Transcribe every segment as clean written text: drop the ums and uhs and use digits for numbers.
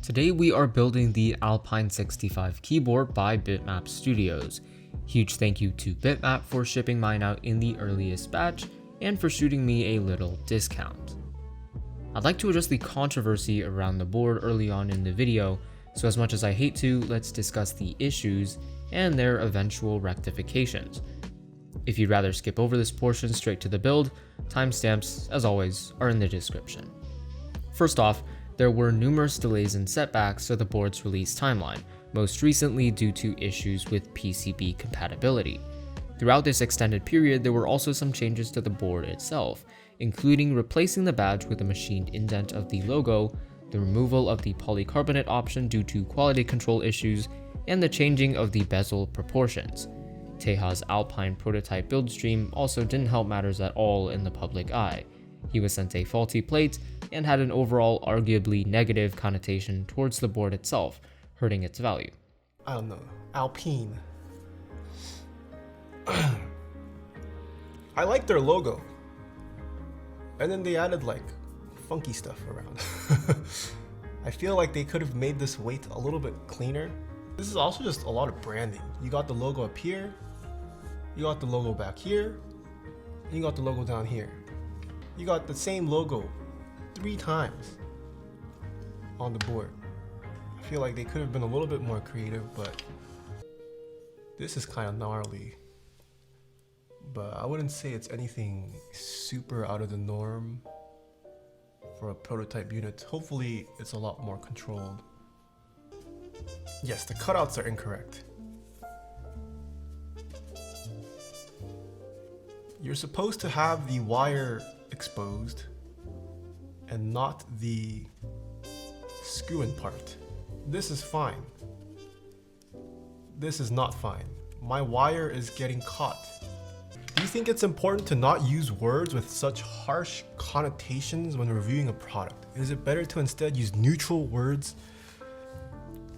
Today we are building the Alpine65 keyboard by Bitmap Studios. Huge thank you to Bitmap for shipping mine out in the earliest batch and for shooting me a little discount. I'd like to address the controversy around the board early on in the video, so as much as I hate to, let's discuss the issues and their eventual rectifications. If you'd rather skip over this portion straight to the build, timestamps, as always, are in the description. First off, there were numerous delays and setbacks to the board's release timeline, most recently due to issues with PCB compatibility. Throughout this extended period, there were also some changes to the board itself, including replacing the badge with a machined indent of the logo, the removal of the polycarbonate option due to quality control issues, and the changing of the bezel proportions. Teja's Alpine prototype build stream also didn't help matters at all in the public eye. He was sent a faulty plate and had an overall arguably negative connotation towards the board itself, hurting its value. I don't know, Alpine. I like their logo. And then they added like funky stuff around. I feel like they could have made this weight a little bit cleaner. This is also just a lot of branding. You got the logo up here, you got the logo back here, and you got the logo down here. You got the same logo 3 times on the board. I feel like they could have been a little bit more creative, but this is kind of gnarly. But I wouldn't say it's anything super out of the norm for a prototype unit. Hopefully it's a lot more controlled. Yes, the cutouts are incorrect. You're supposed to have the wire exposed and not the screw-in part. This is fine. This is not fine. My wire is getting caught. Do you think it's important to not use words with such harsh connotations when reviewing a product? Is it better to instead use neutral words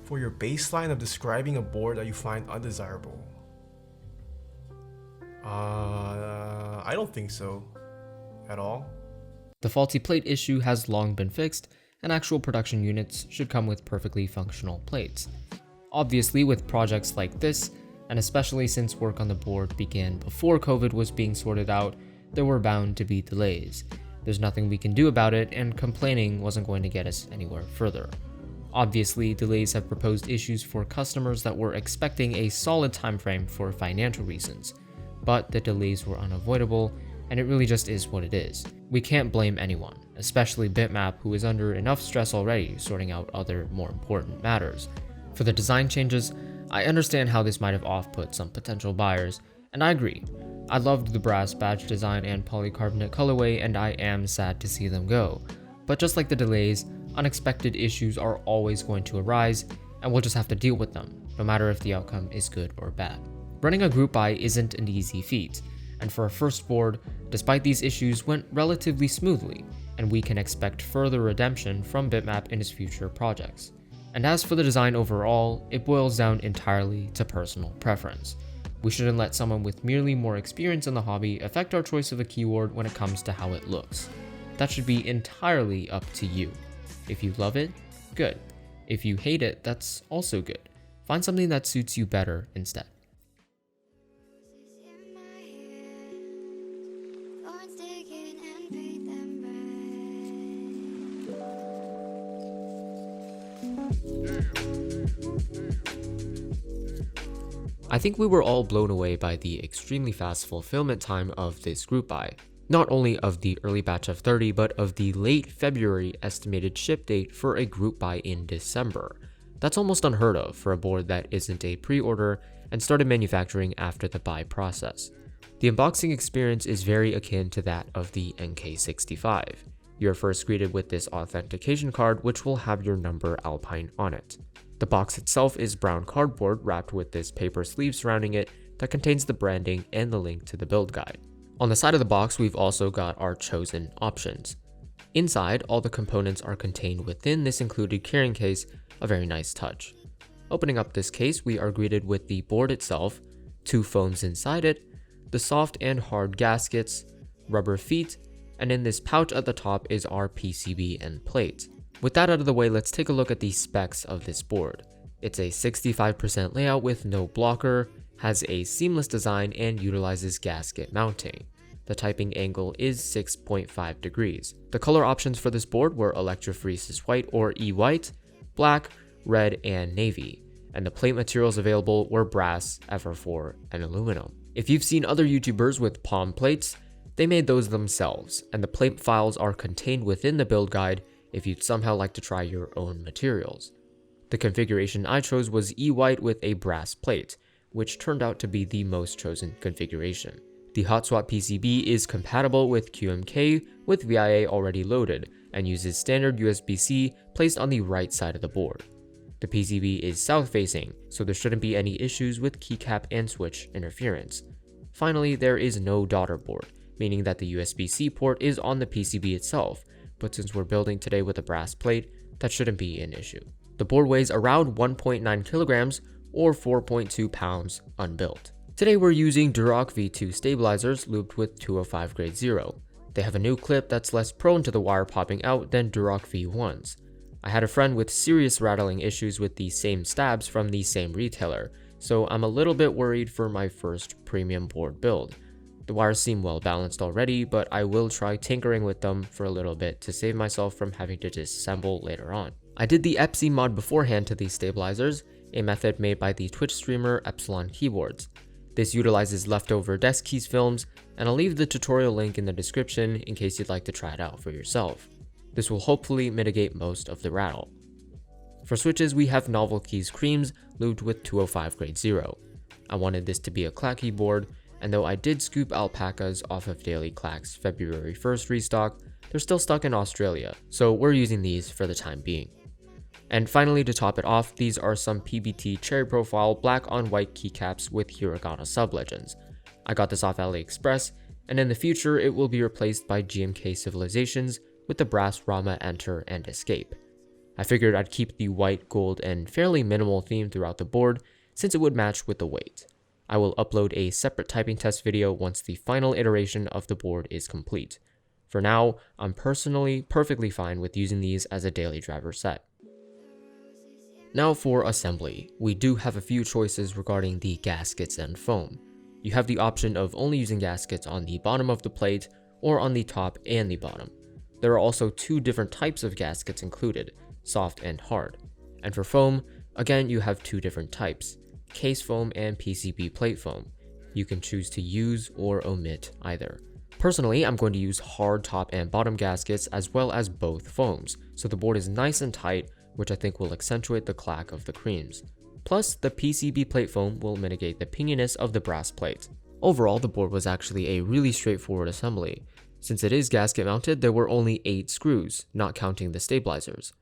for your baseline of describing a board that you find undesirable? I don't think so at all. The faulty plate issue has long been fixed, and actual production units should come with perfectly functional plates. Obviously, with projects like this, and especially since work on the board began before COVID was being sorted out, there were bound to be delays. There's nothing we can do about it, and complaining wasn't going to get us anywhere further. Obviously, delays have proposed issues for customers that were expecting a solid time frame for financial reasons, but the delays were unavoidable, and it really just is what it is. We can't blame anyone, especially Bitmap, who is under enough stress already sorting out other more important matters. For the design changes, I understand how this might have off-put some potential buyers, and I agree. I loved the brass badge design and polycarbonate colorway, and I am sad to see them go. But just like the delays, unexpected issues are always going to arise, and we'll just have to deal with them, no matter if the outcome is good or bad. Running a group buy isn't an easy feat, and for a first board, despite these issues, went relatively smoothly, and we can expect further redemption from Bitmap in its future projects. And as for the design overall, it boils down entirely to personal preference. We shouldn't let someone with merely more experience in the hobby affect our choice of a keyword when it comes to how it looks. That should be entirely up to you. If you love it, good. If you hate it, that's also good. Find something that suits you better instead. I think we were all blown away by the extremely fast fulfillment time of this group buy. Not only of the early batch of 30, but of the late February estimated ship date for a group buy in December. That's almost unheard of for a board that isn't a pre-order and started manufacturing after the buy process. The unboxing experience is very akin to that of the NK65. You're first greeted with this authentication card, which will have your number Alpine on it. The box itself is brown cardboard wrapped with this paper sleeve surrounding it that contains the branding and the link to the build guide. On the side of the box, we've also got our chosen options. Inside, all the components are contained within this included carrying case, a very nice touch. Opening up this case, we are greeted with the board itself, 2 phones inside it, the soft and hard gaskets, rubber feet, and in this pouch at the top is our PCB and plate. With that out of the way, let's take a look at the specs of this board. It's a 65% layout with no blocker, has a seamless design, and utilizes gasket mounting. The typing angle is 6.5 degrees. The color options for this board were electrophoresis white or E-white, black, red, and navy, and the plate materials available were brass, FR4, and aluminum. If you've seen other YouTubers with palm plates, they made those themselves, and the plate files are contained within the build guide if you'd somehow like to try your own materials. The configuration I chose was E-white with a brass plate, which turned out to be the most chosen configuration. The hot swap PCB is compatible with QMK with VIA already loaded and uses standard USB-C placed on the right side of the board. The PCB is south facing, so there shouldn't be any issues with keycap and switch interference. Finally, there is no daughter board, meaning that the USB-C port is on the PCB itself, but since we're building today with a brass plate, that shouldn't be an issue. The board weighs around 1.9 kilograms or 4.2 pounds unbuilt. Today we're using Durock V2 stabilizers looped with 205 grade 0. They have a new clip that's less prone to the wire popping out than Durock V1s. I had a friend with serious rattling issues with the same stabs from the same retailer, so I'm a little bit worried for my first premium board build. The wires seem well balanced already, but I will try tinkering with them for a little bit to save myself from having to disassemble later on. I did the EPSI mod beforehand to these stabilizers, a method made by the Twitch streamer Epsilon Keyboards. This utilizes leftover desk keys films, and I'll leave the tutorial link in the description in case you'd like to try it out for yourself. This will hopefully mitigate most of the rattle. For switches, we have Novel Keys creams lubed with 205 grade 0. I wanted this to be a clack keyboard, and though I did scoop alpacas off of Daily Clack's February 1st restock, they're still stuck in Australia, so we're using these for the time being. And finally, to top it off, these are some PBT cherry profile black on white keycaps with hiragana sublegends. I got this off AliExpress, and in the future it will be replaced by GMK Civilizations with the brass Rama Enter and Escape. I figured I'd keep the white, gold, and fairly minimal theme throughout the board since it would match with the weight. I will upload a separate typing test video once the final iteration of the board is complete. For now, I'm personally perfectly fine with using these as a daily driver set. Now for assembly, we do have a few choices regarding the gaskets and foam. You have the option of only using gaskets on the bottom of the plate or on the top and the bottom. There are also two different types of gaskets included, soft and hard. And for foam, again you have two different types, case foam and PCB plate foam. You can choose to use or omit either. Personally, I'm going to use hard top and bottom gaskets as well as both foams, so the board is nice and tight, which I think will accentuate the clack of the creams. Plus, the PCB plate foam will mitigate the pinginess of the brass plate. Overall, the board was actually a really straightforward assembly. Since it is gasket mounted, there were only 8 screws, not counting the stabilizers.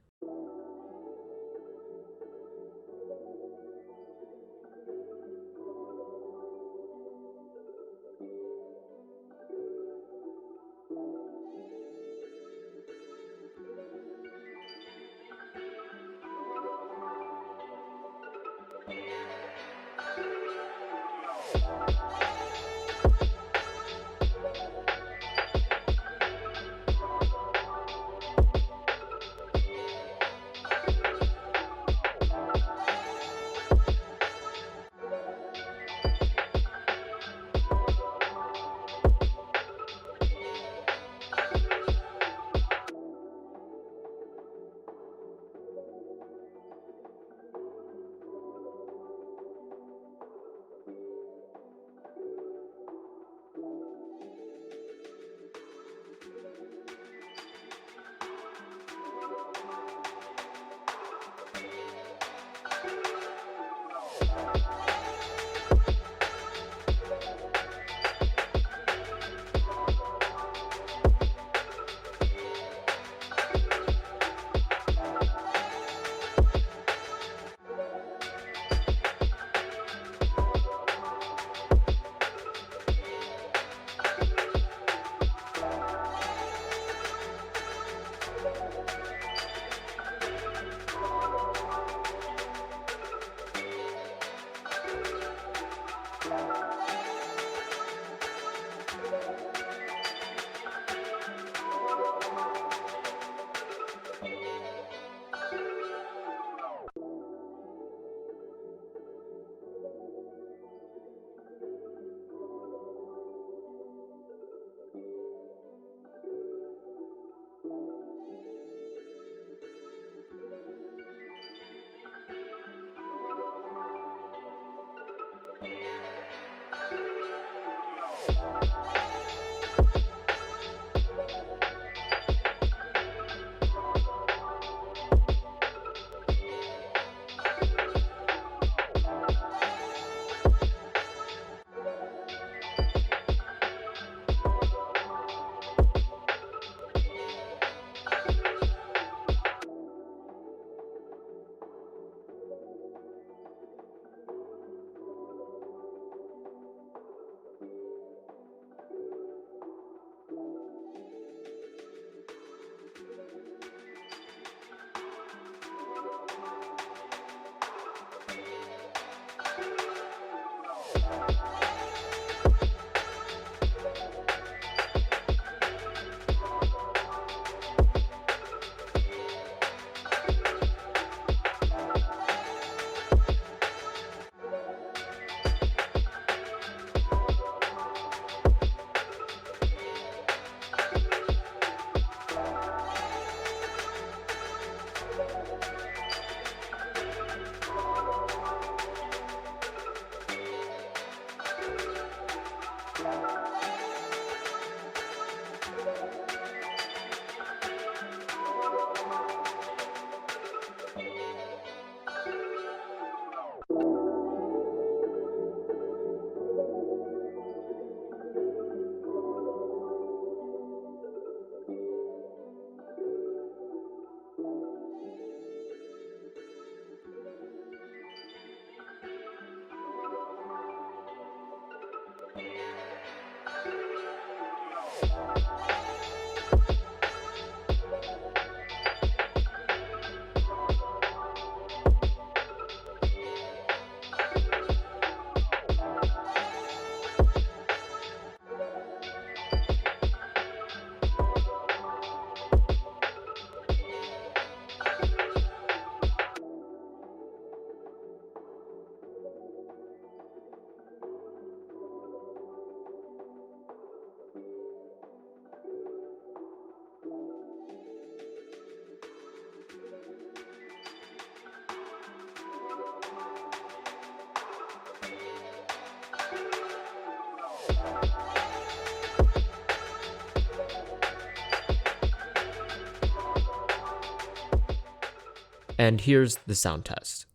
And here's the sound test.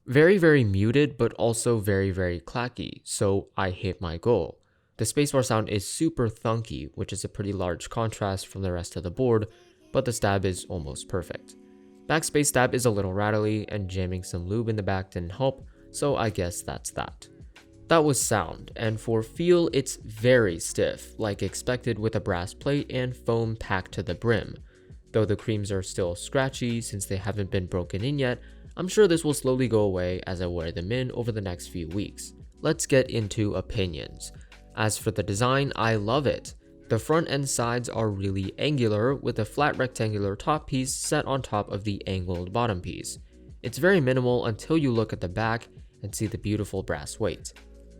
Very muted, but also very clacky, so I hit my goal. The spacebar sound is super thunky, which is a pretty large contrast from the rest of the board, but the stab is almost perfect. Backspace stab is a little rattly, and jamming some lube in the back didn't help, so I guess that's that. That was sound, and for feel, it's very stiff, like expected with a brass plate and foam packed to the brim. Though the creams are still scratchy since they haven't been broken in yet, I'm sure this will slowly go away as I wear them in over the next few weeks. Let's get into opinions. As for the design, I love it. The front and sides are really angular with a flat rectangular top piece set on top of the angled bottom piece. It's very minimal until you look at the back and see the beautiful brass weight.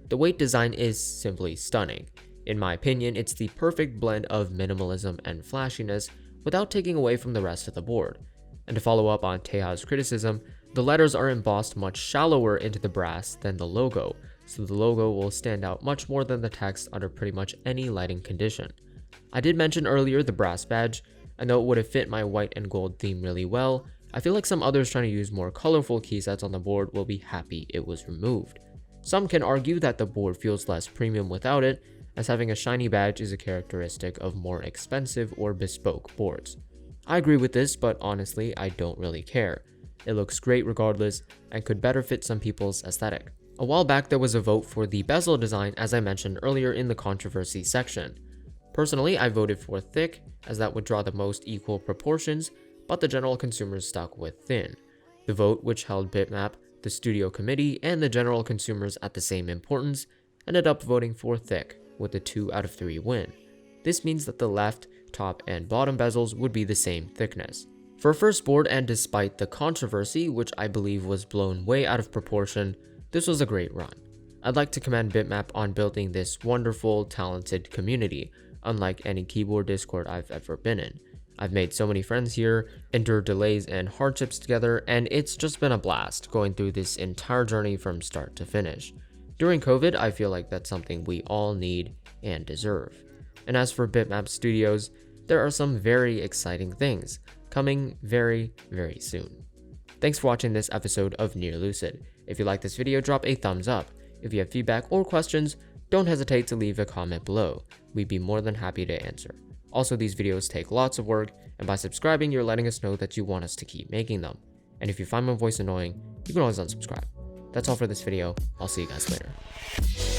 The weight design is simply stunning. In my opinion, it's the perfect blend of minimalism and flashiness without taking away from the rest of the board. And to follow up on Teja's criticism, the letters are embossed much shallower into the brass than the logo, so the logo will stand out much more than the text under pretty much any lighting condition. I did mention earlier the brass badge, and though it would have fit my white and gold theme really well, I feel like some others trying to use more colorful key sets on the board will be happy it was removed. Some can argue that the board feels less premium without it, as having a shiny badge is a characteristic of more expensive or bespoke boards. I agree with this, but honestly, I don't really care. It looks great regardless, and could better fit some people's aesthetic. A while back there was a vote for the bezel design, as I mentioned earlier in the controversy section. Personally, I voted for thick, as that would draw the most equal proportions, but the general consumers stuck with thin. The vote, which held Bitmap, the studio committee, and the general consumers at the same importance, ended up voting for thick, with a 2 out of 3 win. This means that the left, top, and bottom bezels would be the same thickness. For a first board, and despite the controversy, which I believe was blown way out of proportion, this was a great run. I'd like to commend Bitmap on building this wonderful, talented community, unlike any keyboard Discord I've ever been in. I've made so many friends here, endured delays and hardships together, and it's just been a blast going through this entire journey from start to finish. During COVID, I feel like that's something we all need and deserve. And as for Bitmap Studios, there are some very exciting things coming very soon. Thanks for watching this episode of Near Lucid. If you like this video, drop a thumbs up. If you have feedback or questions, don't hesitate to leave a comment below. We'd be more than happy to answer. Also, these videos take lots of work, and by subscribing, you're letting us know that you want us to keep making them. And if you find my voice annoying, you can always unsubscribe. That's all for this video. I'll see you guys later.